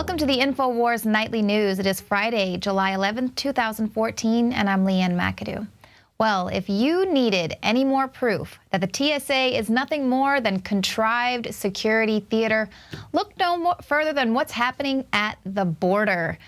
Welcome to the InfoWars Nightly News. It is Friday, July 11th, 2014, and I'm Leanne McAdoo. Well, if you needed any more proof that the TSA is nothing more than contrived security theater, look no further than what's happening at the border.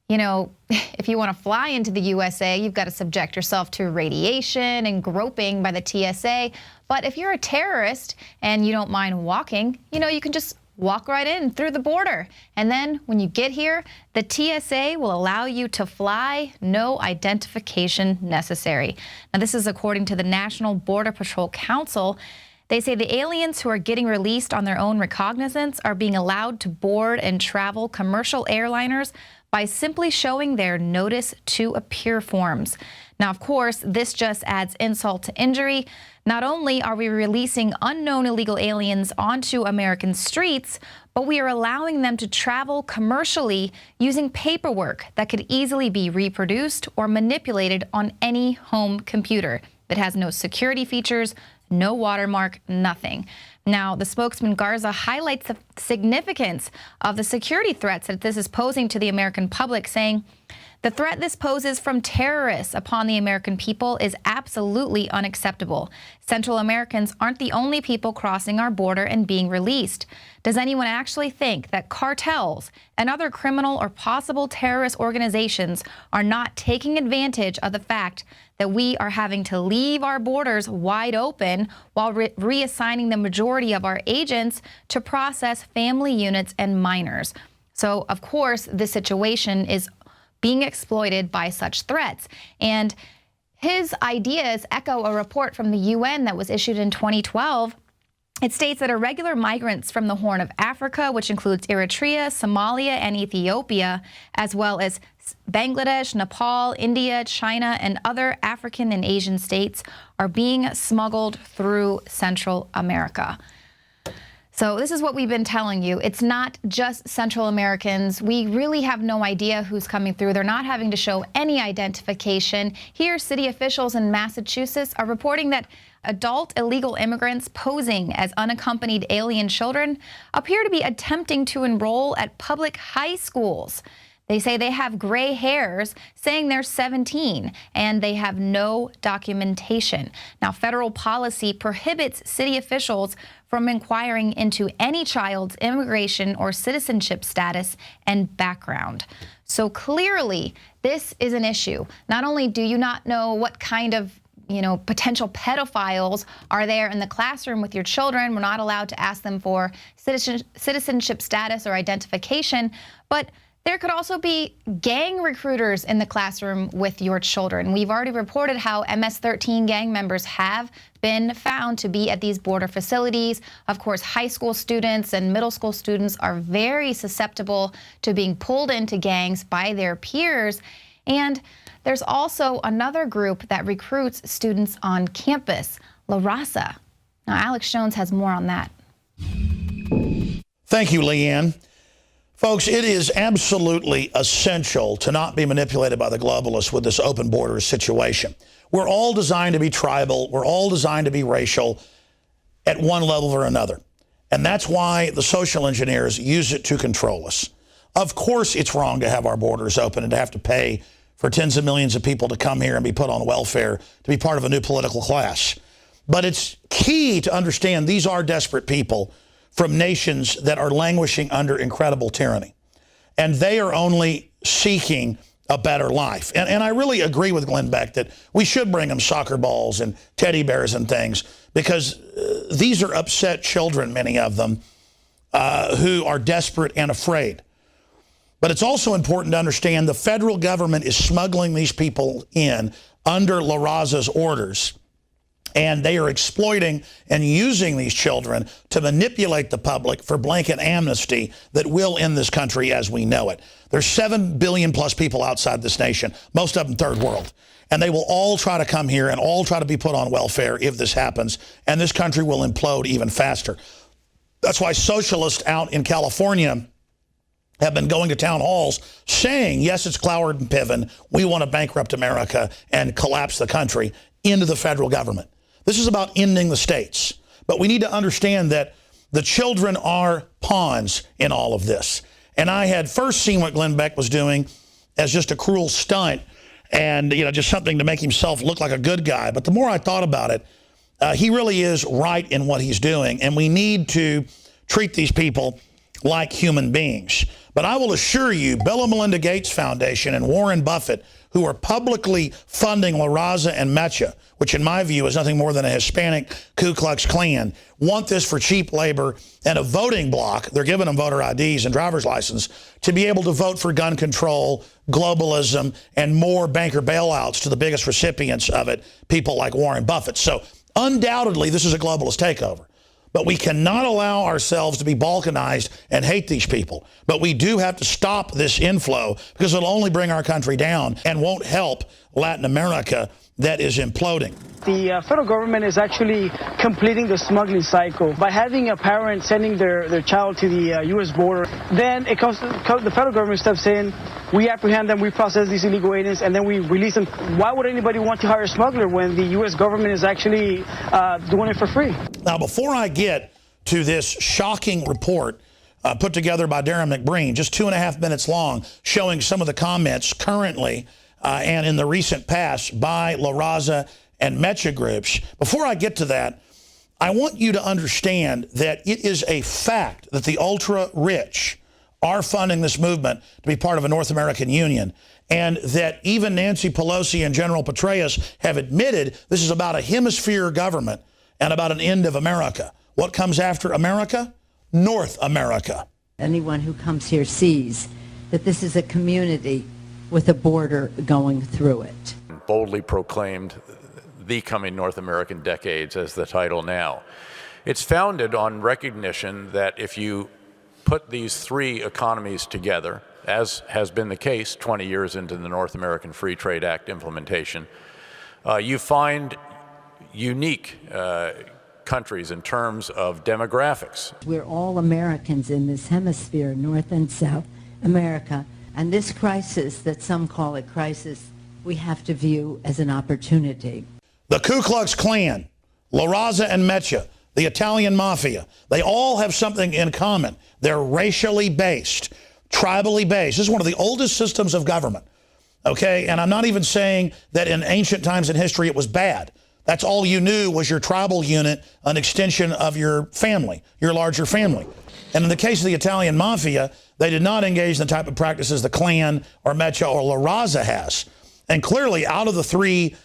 You know, if you want to fly into the USA, you've got to subject yourself to radiation and groping by the TSA. But if you're a terrorist and you don't mind walking, you can just walk right in through the border. And then when you get here, the TSA will allow you to fly, no identification necessary. Now, this is according to the National Border Patrol Council. They say the aliens who are getting released on their own recognizance are being allowed to board and travel commercial airliners by simply showing their notice to appear forms. Now, of course, this just adds insult to injury. Not only are we releasing unknown illegal aliens onto American streets, but we are allowing them to travel commercially using paperwork that could easily be reproduced or manipulated on any home computer that has no security features, no watermark, nothing. Now, the spokesman Garza highlights the significance of the security threats that this is posing to the American public, saying, "The threat this poses from terrorists upon the American people is absolutely unacceptable. Central Americans aren't the only people crossing our border and being released. Does anyone actually think that cartels and other criminal or possible terrorist organizations are not taking advantage of the fact that we are having to leave our borders wide open while reassigning the majority of our agents to process family units and minors?" So, of course, this situation is being exploited by such threats. And his ideas echo a report from the UN that was issued in 2012. It states that irregular migrants from the Horn of Africa, which includes Eritrea, Somalia, and Ethiopia, as well as Bangladesh, Nepal, India, China, and other African and Asian states, are being smuggled through Central America. So this is what we've been telling you. It's not just Central Americans. We really have no idea who's coming through. They're not having to show any identification. Here, city officials in Massachusetts are reporting that adult illegal immigrants posing as unaccompanied alien children appear to be attempting to enroll at public high schools. They say they have gray hairs, saying they're 17, and they have no documentation. Now, federal policy prohibits city officials from inquiring into any child's immigration or citizenship status and background. So clearly, this is an issue. Not only do you not know what kind of potential pedophiles are there in the classroom with your children, we're not allowed to ask them for citizenship status or identification, but there could also be gang recruiters in the classroom with your children. We've already reported how MS-13 gang members have been found to be at these border facilities. Of course, high school students and middle school students are very susceptible to being pulled into gangs by their peers. And there's also another group that recruits students on campus, La Raza. Now, Alex Jones has more on that. Thank you, Leanne. Folks, it is absolutely essential to not be manipulated by the globalists with this open borders situation. We're all designed to be tribal. We're all designed to be racial at one level or another. And that's why the social engineers use it to control us. Of course, it's wrong to have our borders open and to have to pay for tens of millions of people to come here and be put on welfare to be part of a new political class. But it's key to understand these are desperate people from nations that are languishing under incredible tyranny. And they are only seeking a better life. And I really agree with Glenn Beck that we should bring them soccer balls and teddy bears and things, because these are upset children, many of them, who are desperate and afraid. But it's also important to understand the federal government is smuggling these people in under La Raza's orders. And they are exploiting and using these children to manipulate the public for blanket amnesty that will end this country as we know it. There's 7 billion plus people outside this nation, most of them third world. And they will all try to come here and all try to be put on welfare if this happens. And this country will implode even faster. That's why socialists out in California have been going to town halls saying, yes, it's cloward-piven. We want to bankrupt America and collapse the country into the federal government. This is about ending the states. But we need to understand that the children are pawns in all of this. And I had first seen what Glenn Beck was doing as just a cruel stunt and, just something to make himself look like a good guy. But the more I thought about it, he really is right in what he's doing. And we need to treat these people like human beings. But I will assure you, Bill and Melinda Gates Foundation and Warren Buffett, who are publicly funding La Raza and Mecha, which in my view is nothing more than a Hispanic Ku Klux Klan, want this for cheap labor and a voting block. They're giving them voter IDs and driver's license to be able to vote for gun control, globalism, and more banker bailouts to the biggest recipients of it, people like Warren Buffett. So undoubtedly, this is a globalist takeover. But we cannot allow ourselves to be balkanized and hate these people. But we do have to stop this inflow because it'll only bring our country down and won't help Latin America that is imploding. The federal government is actually completing the smuggling cycle. By having a parent sending their child to the U.S. border, then the federal government steps in, we apprehend them, we process these illegal aliens, and then we release them. Why would anybody want to hire a smuggler when the U.S. government is actually doing it for free? Now, before I get to this shocking report put together by Darren McBreen, just 2.5 minutes long, showing some of the comments currently and in the recent past by La Raza and Mecha groups. Before I get to that, I want you to understand that it is a fact that the ultra-rich are funding this movement to be part of a North American Union, and that even Nancy Pelosi and General Petraeus have admitted this is about a hemisphere government and about an end of America. What comes after America? North America. Anyone who comes here sees that this is a community with a border going through it. Boldly proclaimed the coming North American decades as the title now. It's founded on recognition that if you put these three economies together, as has been the case 20 years into the North American Free Trade Act implementation, you find unique countries in terms of demographics. We're all Americans in this hemisphere, North and South America. And this crisis, that some call a crisis, we have to view as an opportunity. The Ku Klux Klan, La Raza and Mecha, the Italian Mafia, they all have something in common. They're racially based, tribally based. This is one of the oldest systems of government, okay? And I'm not even saying that in ancient times in history it was bad. That's all you knew was your tribal unit, an extension of your family, your larger family. And in the case of the Italian Mafia, they did not engage in the type of practices the Klan or Mecha or La Raza has. And clearly, out of the three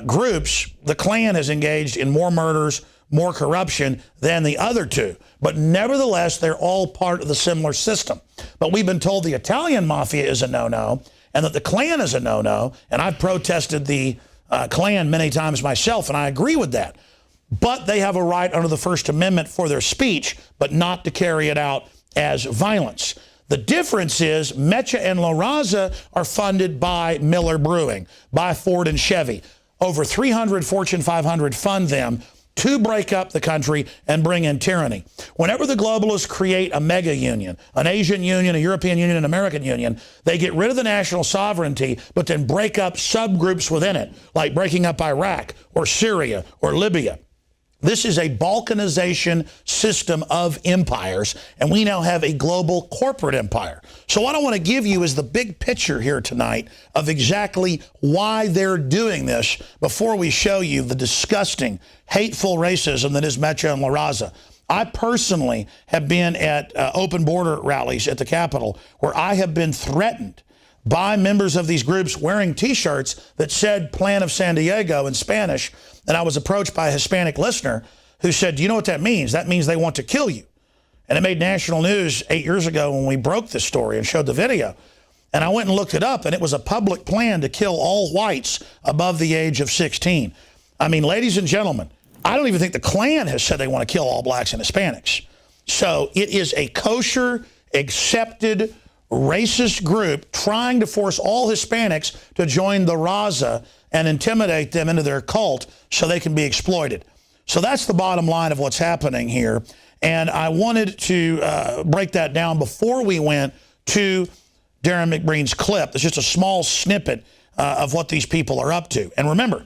groups, the Klan has engaged in more murders, more corruption than the other two. But nevertheless, they're all part of the similar system. But we've been told the Italian Mafia is a no-no and that the Klan is a no-no. And I've protested the Klan many times myself, and I agree with that. But they have a right under the First Amendment for their speech, but not to carry it out as violence. The difference is Mecha and La Raza are funded by Miller Brewing, by Ford and Chevy. Over 300 Fortune 500 fund them to break up the country and bring in tyranny. Whenever the globalists create a mega union, an Asian union, a European union, an American union, they get rid of the national sovereignty, but then break up subgroups within it, like breaking up Iraq or Syria or Libya. This is a balkanization system of empires, and we now have a global corporate empire. So what I want to give you is the big picture here tonight of exactly why they're doing this before we show you the disgusting, hateful racism that is Mecha and La Raza. I personally have been at open border rallies at the Capitol where I have been threatened by members of these groups wearing T-shirts that said Plan of San Diego in Spanish. And I was approached by a Hispanic listener who said, do you know what that means? That means they want to kill you. And it made national news 8 years ago when we broke this story and showed the video. And I went and looked it up, and it was a public plan to kill all whites above the age of 16. I mean, ladies and gentlemen, I don't even think the Klan has said they want to kill all blacks and Hispanics. So it is a kosher, accepted, racist group trying to force all Hispanics to join the Raza and intimidate them into their cult so they can be exploited. So that's the bottom line of what's happening here. And I wanted to break that down before we went to Darren McBreen's clip. It's just a small snippet of what these people are up to. And remember,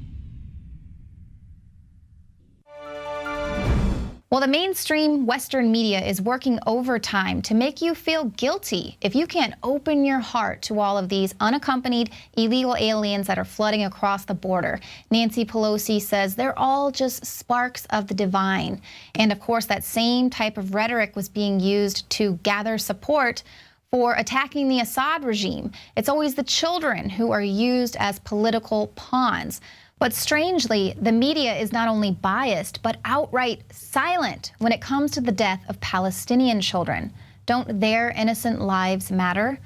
Well, the mainstream Western media is working overtime to make you feel guilty if you can't open your heart to all of these unaccompanied illegal aliens that are flooding across the border. Nancy Pelosi says they're all just sparks of the divine. And of course, that same type of rhetoric was being used to gather support for attacking the Assad regime. It's always the children who are used as political pawns. But strangely, the media is not only biased, but outright silent when it comes to the death of Palestinian children. Don't their innocent lives matter?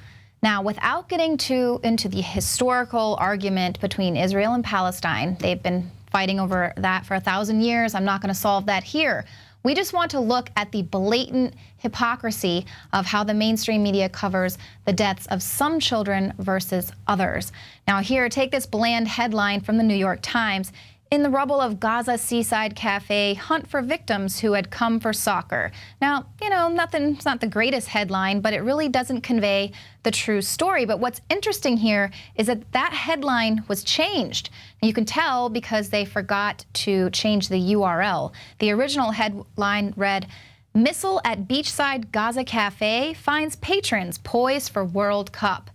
Now, without getting into the historical argument between Israel and Palestine, they've been fighting over that for 1,000 years. I'm not going to solve that here. We just want to look at the blatant hypocrisy of how the mainstream media covers the deaths of some children versus others. Now here, take this bland headline from the New York Times. In the rubble of Gaza Seaside Cafe, hunt for victims who had come for soccer. Now, you know, it's not the greatest headline, but it really doesn't convey the true story. But what's interesting here is that that headline was changed. You can tell because they forgot to change the URL. The original headline read, "Missile at Beachside Gaza Cafe finds patrons poised for World Cup."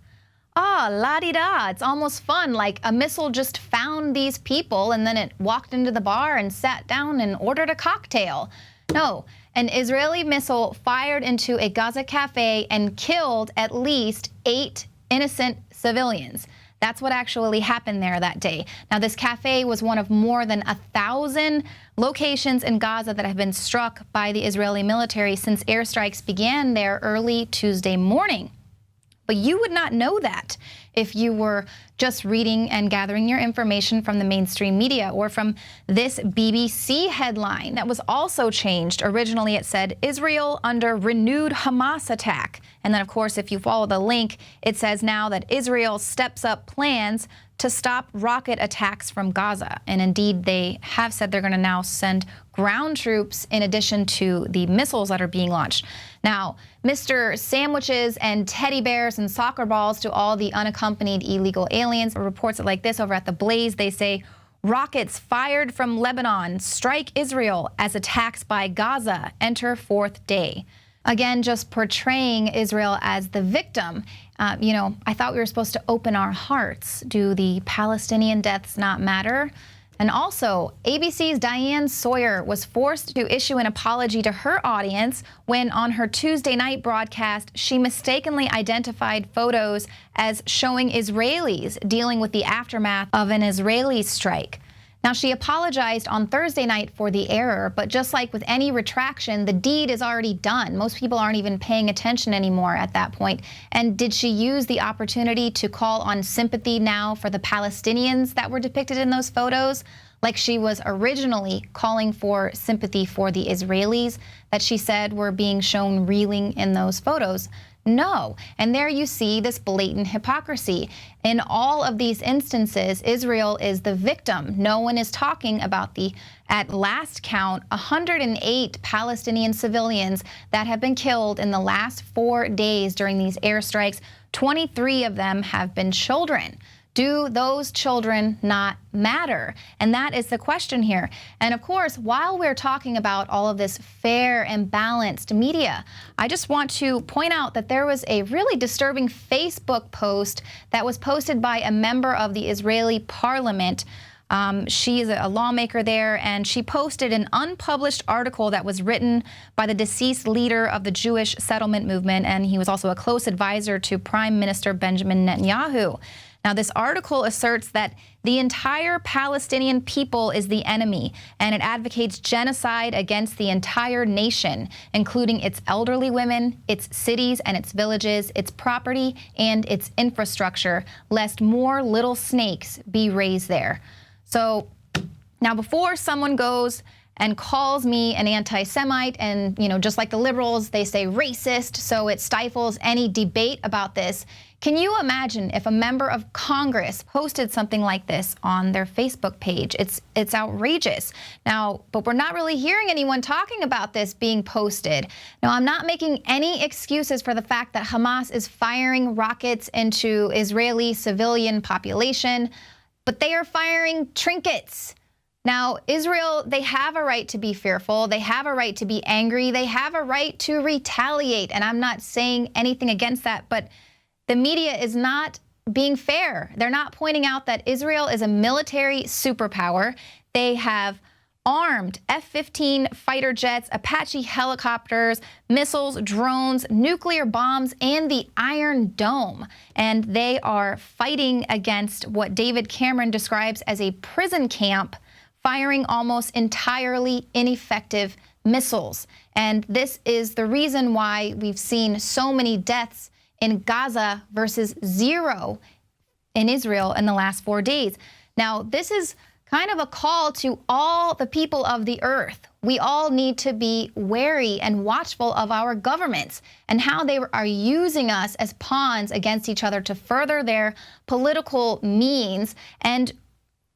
Ah, la-di-da, it's almost fun, like a missile just found these people and then it walked into the bar and sat down and ordered a cocktail. No, an Israeli missile fired into a Gaza cafe and killed at least 8 innocent civilians. That's what actually happened there that day. Now, this cafe was one of more than 1,000 locations in Gaza that have been struck by the Israeli military since airstrikes began there early Tuesday morning. But you would not know that if you were just reading and gathering your information from the mainstream media or from this BBC headline that was also changed. Originally it said, Israel under renewed Hamas attack. And then, of course, if you follow the link, it says now that Israel steps up plans to stop rocket attacks from Gaza. And indeed, they have said they're going to now send ground troops in addition to the missiles that are being launched. Now, Mr. Sandwiches and teddy bears and soccer balls to all the unaccompanied illegal aliens. Reports it like this over at The Blaze. They say, rockets fired from Lebanon strike Israel as attacks by Gaza enter 4th day. Again, just portraying Israel as the victim. You know, I thought we were supposed to open our hearts. Do the Palestinian deaths not matter? And also, ABC's Diane Sawyer was forced to issue an apology to her audience when on her Tuesday night broadcast, she mistakenly identified photos as showing Israelis dealing with the aftermath of an Israeli strike. Now, she apologized on Thursday night for the error, but just like with any retraction, the deed is already done. Most people aren't even paying attention anymore at that point. And did she use the opportunity to call on sympathy now for the Palestinians that were depicted in those photos, like she was originally calling for sympathy for the Israelis that she said were being shown reeling in those photos? No. And there you see this blatant hypocrisy. In all of these instances, Israel is the victim. No one is talking about the, at last count, 108 Palestinian civilians that have been killed in the last 4 days during these airstrikes. 23 of them have been children. Do those children not matter? And that is the question here. And of course, while we're talking about all of this fair and balanced media, I just want to point out that there was a really disturbing Facebook post that was posted by a member of the Israeli parliament. She is a lawmaker there, and she posted an unpublished article that was written by the deceased leader of the Jewish settlement movement, and he was also a close advisor to Prime Minister Benjamin Netanyahu. Now, this article asserts that the entire Palestinian people is the enemy, and it advocates genocide against the entire nation, including its elderly women, its cities and its villages, its property and its infrastructure, lest more little snakes be raised there. So now, before someone goes and calls me an anti-Semite, and, you know, just like the liberals, they say racist, so it stifles any debate about this. Can you imagine if a member of Congress posted something like this on their Facebook page? It's outrageous. Now, but we're not really hearing anyone talking about this being posted. Now, I'm not making any excuses for the fact that Hamas is firing rockets into Israeli civilian population, but they are firing trinkets. Now, Israel, they have a right to be fearful. They have a right to be angry. They have a right to retaliate. And I'm not saying anything against that, but the media is not being fair. They're not pointing out that Israel is a military superpower. They have armed F-15 fighter jets, Apache helicopters, missiles, drones, nuclear bombs, and the Iron Dome. And they are fighting against what David Cameron describes as a prison camp, firing almost entirely ineffective missiles. And this is the reason why we've seen so many deaths in Gaza versus 0 in Israel in the last 4 days. Now, this is kind of a call to all the people of the earth. We all need to be wary and watchful of our governments and how they are using us as pawns against each other to further their political means and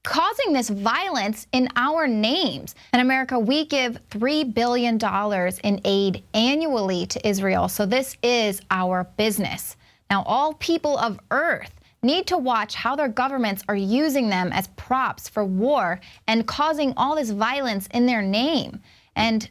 causing this violence in our names. In America, we give $3 billion in aid annually to Israel, so this is our business. Now, all people of Earth need to watch how their governments are using them as props for war and causing all this violence in their name. And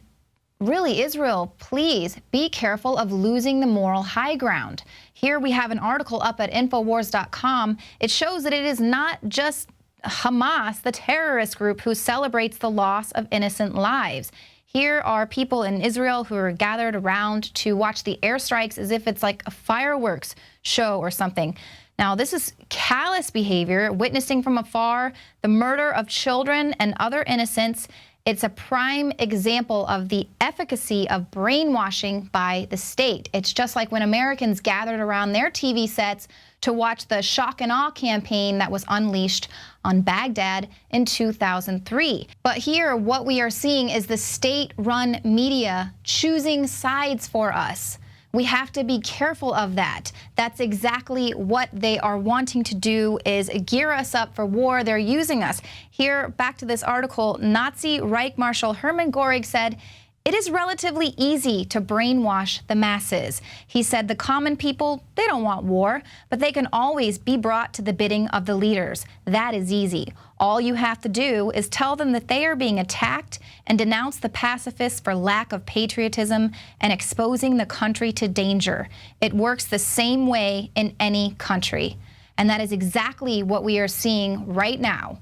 really, Israel, please be careful of losing the moral high ground. Here we have an article up at Infowars.com. It shows that it is not just Hamas, the terrorist group, who celebrates the loss of innocent lives. Here are people in Israel who are gathered around to watch the airstrikes as if it's like a fireworks show or something. Now, this is callous behavior, witnessing from afar the murder of children and other innocents. It's a prime example of the efficacy of brainwashing by the state. It's just like when Americans gathered around their TV sets to watch the shock and awe campaign that was unleashed on Baghdad in 2003. But here, what we are seeing is the state-run media choosing sides for us. We have to be careful of that. That's exactly what they are wanting to do, is gear us up for war. They're using us. Here, back to this article, Nazi Reich Marshal Hermann Göring said, "It is relatively easy to brainwash the masses." He said the common people, they don't want war, but they can always be brought to the bidding of the leaders. That is easy. All you have to do is tell them that they are being attacked and denounce the pacifists for lack of patriotism and exposing the country to danger. It works the same way in any country. And that is exactly what we are seeing right now.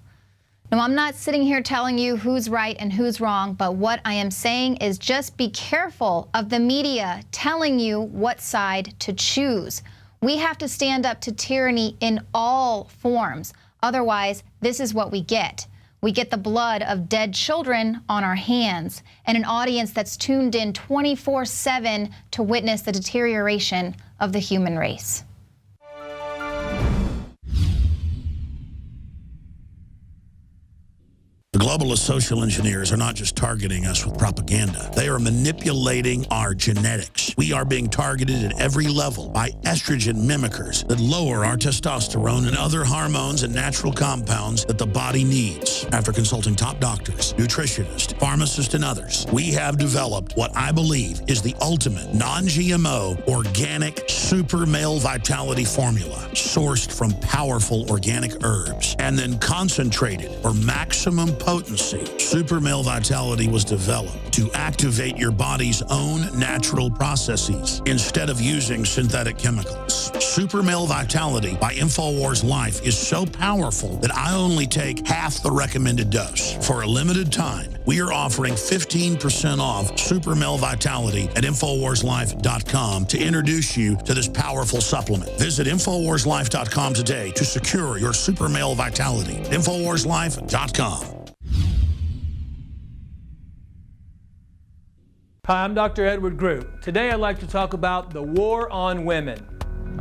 Now, I'm not sitting here telling you who's right and who's wrong, but what I am saying is just be careful of the media telling you what side to choose. We have to stand up to tyranny in all forms. Otherwise, this is what we get. We get the blood of dead children on our hands and an audience that's tuned in 24/7 to witness the deterioration of the human race. The globalist social engineers are not just targeting us with propaganda. They are manipulating our genetics. We are being targeted at every level by estrogen mimickers that lower our testosterone and other hormones and natural compounds that the body needs. After consulting top doctors, nutritionists, pharmacists, and others, we have developed what I believe is the ultimate non-GMO organic super male vitality formula, sourced from powerful organic herbs and then concentrated for maximum potency. Super Male Vitality was developed to activate your body's own natural processes instead of using synthetic chemicals. Super Male Vitality by InfoWars Life is so powerful that I only take half the recommended dose. For a limited time, we are offering 15% off Super Male Vitality at InfoWarsLife.com to introduce you to this powerful supplement. Visit InfoWarsLife.com today to secure your Super Male Vitality. InfoWarsLife.com. Hi, I'm Dr. Edward Group. Today I'd like to talk about the war on women.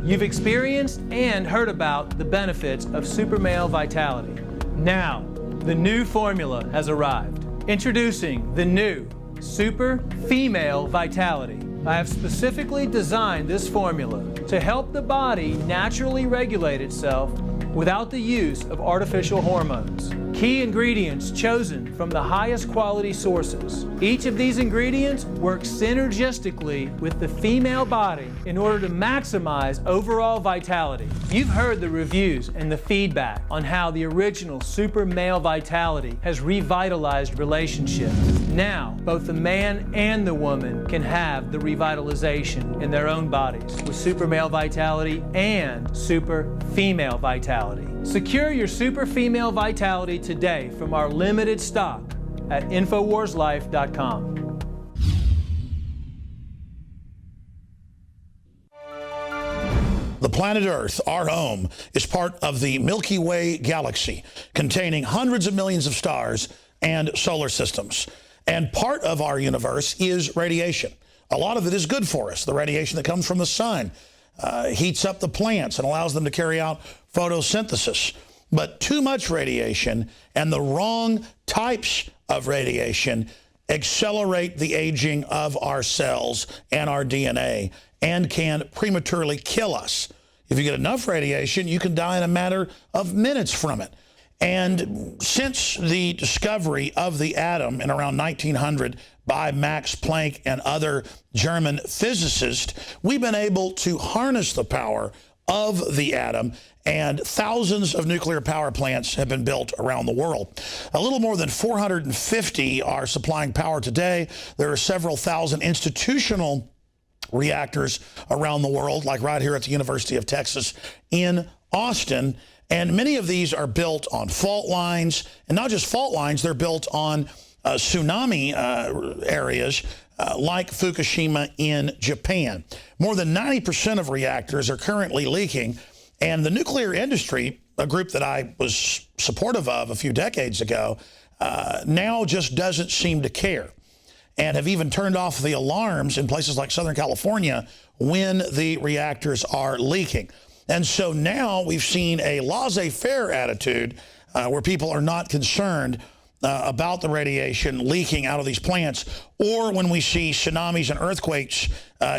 You've experienced and heard about the benefits of Super Male Vitality. Now, the new formula has arrived. Introducing the new Super Female Vitality. I have specifically designed this formula to help the body naturally regulate itself without the use of artificial hormones. Key ingredients chosen from the highest quality sources. Each of these ingredients works synergistically with the female body in order to maximize overall vitality. You've heard the reviews and the feedback on how the original Super Male Vitality has revitalized relationships. Now, both the man and the woman can have the revitalization in their own bodies with Super Male Vitality and Super Female Vitality. Secure your Super Female Vitality today from our limited stock at InfoWarsLife.com. The planet Earth, our home, is part of the Milky Way galaxy, containing hundreds of millions of stars and solar systems. And part of our universe is radiation. A lot of it is good for us. The radiation that comes from the sun heats up the plants and allows them to carry out photosynthesis. But too much radiation and the wrong types of radiation accelerate the aging of our cells and our DNA and can prematurely kill us. If you get enough radiation, you can die in a matter of minutes from it. And since the discovery of the atom in around 1900 by Max Planck and other German physicists, we've been able to harness the power of the atom, and thousands of nuclear power plants have been built around the world. A little more than 450 are supplying power today. There are several thousand institutional reactors around the world, like right here at the University of Texas in Austin. And many of these are built on fault lines, and not just fault lines, they're built on tsunami areas like Fukushima in Japan. More than 90% of reactors are currently leaking, and the nuclear industry, a group that I was supportive of a few decades ago, now just doesn't seem to care, and have even turned off the alarms in places like Southern California when the reactors are leaking. And so now we've seen a laissez-faire attitude where people are not concerned about the radiation leaking out of these plants, or when we see tsunamis and earthquakes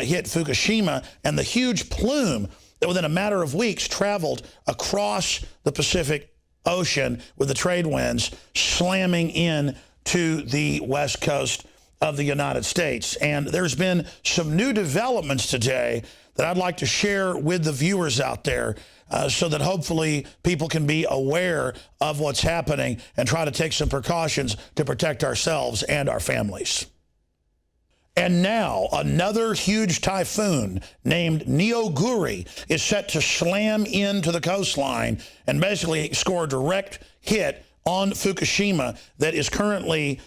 hit Fukushima and the huge plume that within a matter of weeks traveled across the Pacific Ocean with the trade winds slamming in to the west coast of the United States. And there's been some new developments today that I'd like to share with the viewers out there so that hopefully people can be aware of what's happening and try to take some precautions to protect ourselves and our families. And now another huge typhoon named Neoguri is set to slam into the coastline and basically score a direct hit on Fukushima that is currently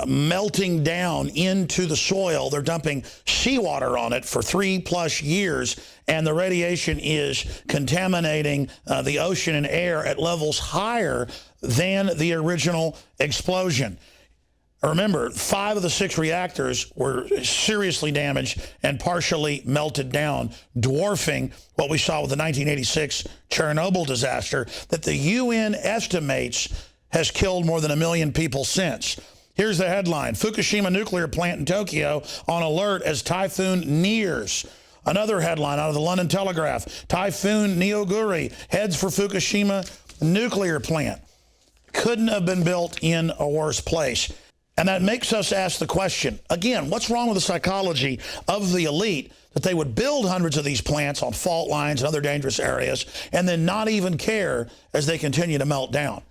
melting down into the soil. They're dumping seawater on it for 3+ years, and the radiation is contaminating the ocean and air at levels higher than the original explosion. Remember, 5 of the 6 reactors were seriously damaged and partially melted down, dwarfing what we saw with the 1986 Chernobyl disaster that the UN estimates has killed more than 1 million people since. Here's the headline: Fukushima nuclear plant in Tokyo on alert as typhoon nears. Another headline out of the London Telegraph: Typhoon Neoguri heads for Fukushima nuclear plant. Couldn't have been built in a worse place. And that makes us ask the question, again, what's wrong with the psychology of the elite that they would build hundreds of these plants on fault lines and other dangerous areas and then not even care as they continue to melt down?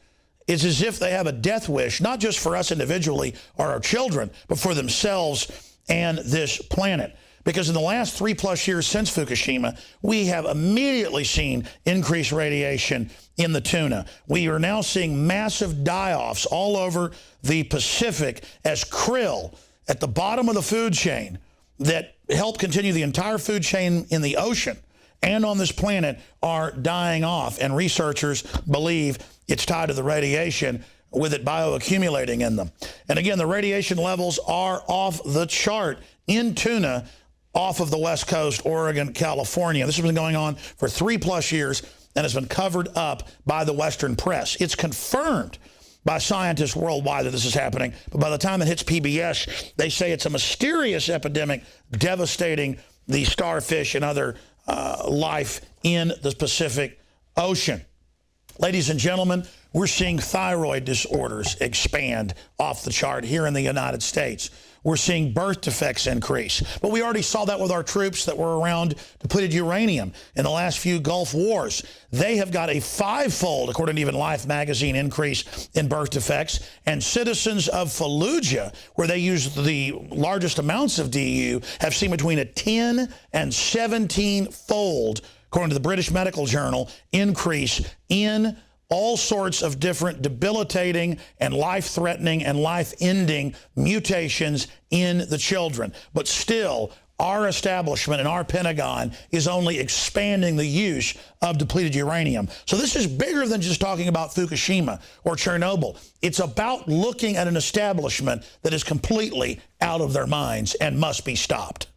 It's as if they have a death wish, not just for us individually or our children, but for themselves and this planet. Because in the last 3+ years since Fukushima, we have immediately seen increased radiation in the tuna. We are now seeing massive die-offs all over the Pacific as krill at the bottom of the food chain that help continue the entire food chain in the ocean and on this planet are dying off. And researchers believe it's tied to the radiation, with it bioaccumulating in them. And again, the radiation levels are off the chart in tuna off of the West Coast, Oregon, California. This has been going on for 3+ years and has been covered up by the Western press. It's confirmed by scientists worldwide that this is happening, but by the time it hits PBS, they say it's a mysterious epidemic devastating the starfish and other life in the Pacific Ocean. Ladies and gentlemen, We're seeing thyroid disorders expand off the chart here in the United States. We're seeing birth defects increase. But we already saw that with our troops that were around depleted uranium in the last few Gulf wars. They have got a 5-fold, according to even Life magazine, increase in birth defects. And citizens of Fallujah, where they use the largest amounts of DU, have seen between a 10 and 17-fold, according to the British Medical Journal, increase in all sorts of different debilitating and life-threatening and life-ending mutations in the children. But still, our establishment and our Pentagon is only expanding the use of depleted uranium. So this is bigger than just talking about Fukushima or Chernobyl. It's about looking at an establishment that is completely out of their minds and must be stopped.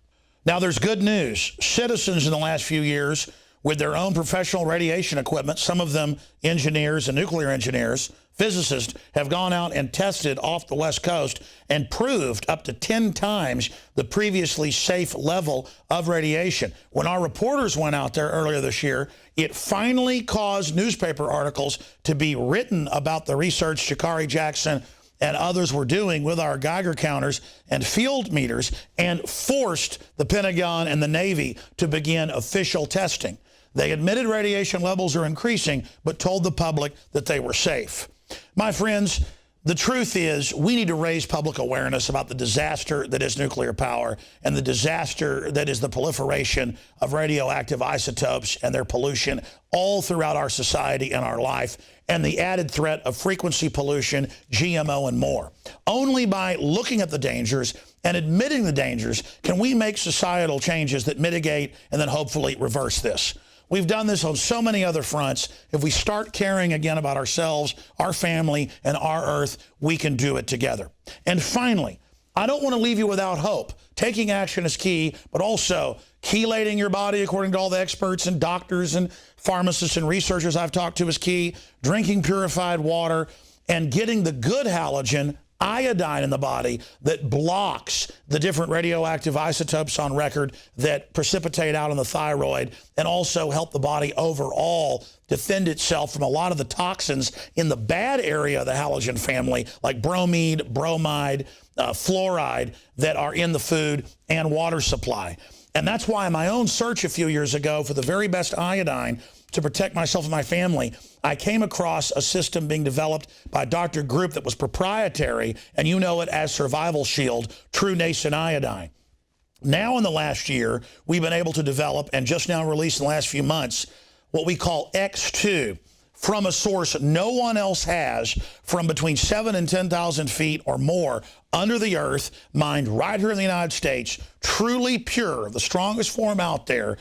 Now, there's good news. Citizens in the last few years, with their own professional radiation equipment, some of them engineers and nuclear engineers, physicists, have gone out and tested off the West Coast and proved up to 10 times the previously safe level of radiation. When our reporters went out there earlier this year, it finally caused newspaper articles to be written about the research Sha'Carri Jackson and others were doing with our Geiger counters and field meters, and forced the Pentagon and the Navy to begin official testing. They admitted radiation levels are increasing, but told the public that they were safe. My friends, the truth is we need to raise public awareness about the disaster that is nuclear power and the disaster that is the proliferation of radioactive isotopes and their pollution all throughout our society and our life, and the added threat of frequency pollution, GMO, and more. Only by looking at the dangers and admitting the dangers can we make societal changes that mitigate and then hopefully reverse this. We've done this on so many other fronts. If we start caring again about ourselves, our family, and our Earth, we can do it together. And finally, I don't want to leave you without hope. Taking action is key, but also chelating your body, according to all the experts and doctors and pharmacists and researchers I've talked to, is key. Drinking purified water and getting the good halogen, iodine, in the body that blocks the different radioactive isotopes on record that precipitate out in the thyroid, and also help the body overall defend itself from a lot of the toxins in the bad area of the halogen family, like bromide, bromide, fluoride, that are in the food and water supply. And that's why in my own search a few years ago for the very best iodine to protect myself and my family, I came across a system being developed by Dr. Group that was proprietary, and you know it as Survival Shield, True Nascent Iodine. Now in the last year, we've been able to develop and just now release in the last few months what we call X2, from a source no one else has, from between 7 and 10,000 feet or more under the earth, mined right here in the United States, truly pure, the strongest form out there,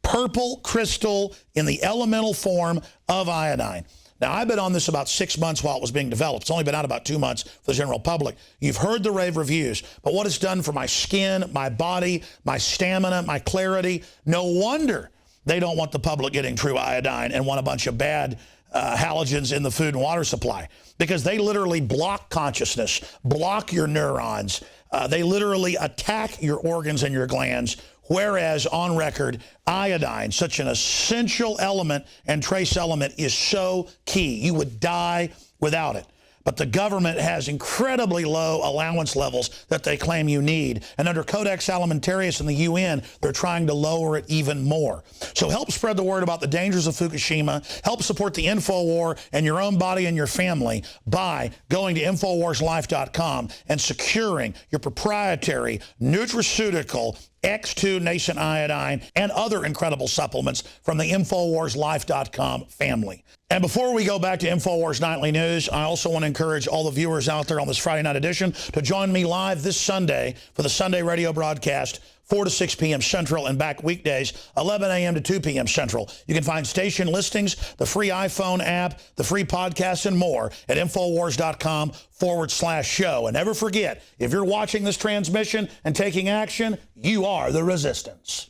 purple crystal in the elemental form of iodine. Now, I've been on this about 6 months while it was being developed. It's only been out about 2 months for the general public. You've heard the rave reviews, but what it's done for my skin, my body, my stamina, my clarity, no wonder they don't want the public getting true iodine and want a bunch of bad halogens in the food and water supply, because they literally block consciousness, block your neurons. They literally attack your organs and your glands. Whereas on record, iodine, such an essential element and trace element, is so key. You would die without it. But the government has incredibly low allowance levels that they claim you need. And under Codex Alimentarius in the UN, they're trying to lower it even more. So help spread the word about the dangers of Fukushima. Help support the InfoWar and your own body and your family by going to InfoWarsLife.com and securing your proprietary nutraceutical X2 Nascent Iodine and other incredible supplements from the InfoWarsLife.com family. And before we go back to InfoWars Nightly News, I also want to encourage all the viewers out there on this Friday night edition to join me live this Sunday for the Sunday radio broadcast, 4 to 6 p.m. Central, and back weekdays, 11 a.m. to 2 p.m. Central. You can find station listings, the free iPhone app, the free podcast, and more at Infowars.com/show. And never forget, if you're watching this transmission and taking action, you are the resistance.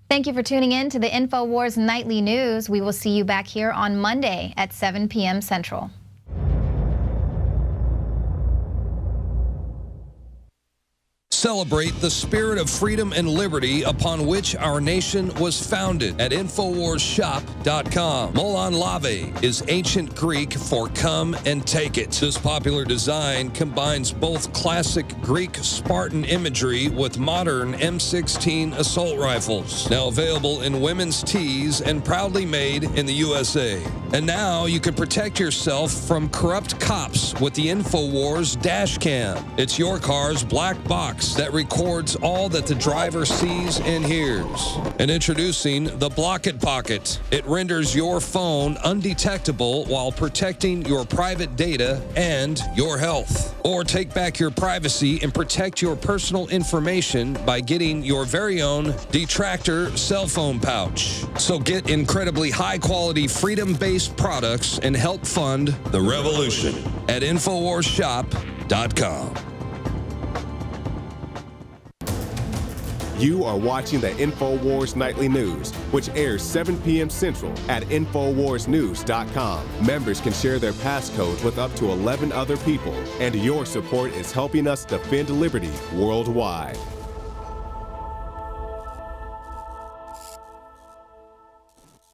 Thank you for tuning in to the InfoWars Nightly News. We will see you back here on Monday at 7 p.m. Central. Celebrate the spirit of freedom and liberty upon which our nation was founded at InfoWarsShop.com. Molon Lave is ancient Greek for come and take it. This popular design combines both classic Greek Spartan imagery with modern M16 assault rifles. Now available in women's tees and proudly made in the USA. And now you can protect yourself from corrupt cops with the InfoWars dash cam. It's your car's black box that records all that the driver sees and hears. And introducing the Block It Pocket. It renders your phone undetectable while protecting your private data and your health. Or take back your privacy and protect your personal information by getting your very own Detractor cell phone pouch. So get incredibly high-quality, freedom-based products and help fund the revolution at InfoWarsShop.com. You are watching the InfoWars Nightly News, which airs 7 p.m. Central at InfoWarsNews.com. Members can share their passcodes with up to 11 other people, and your support is helping us defend liberty worldwide.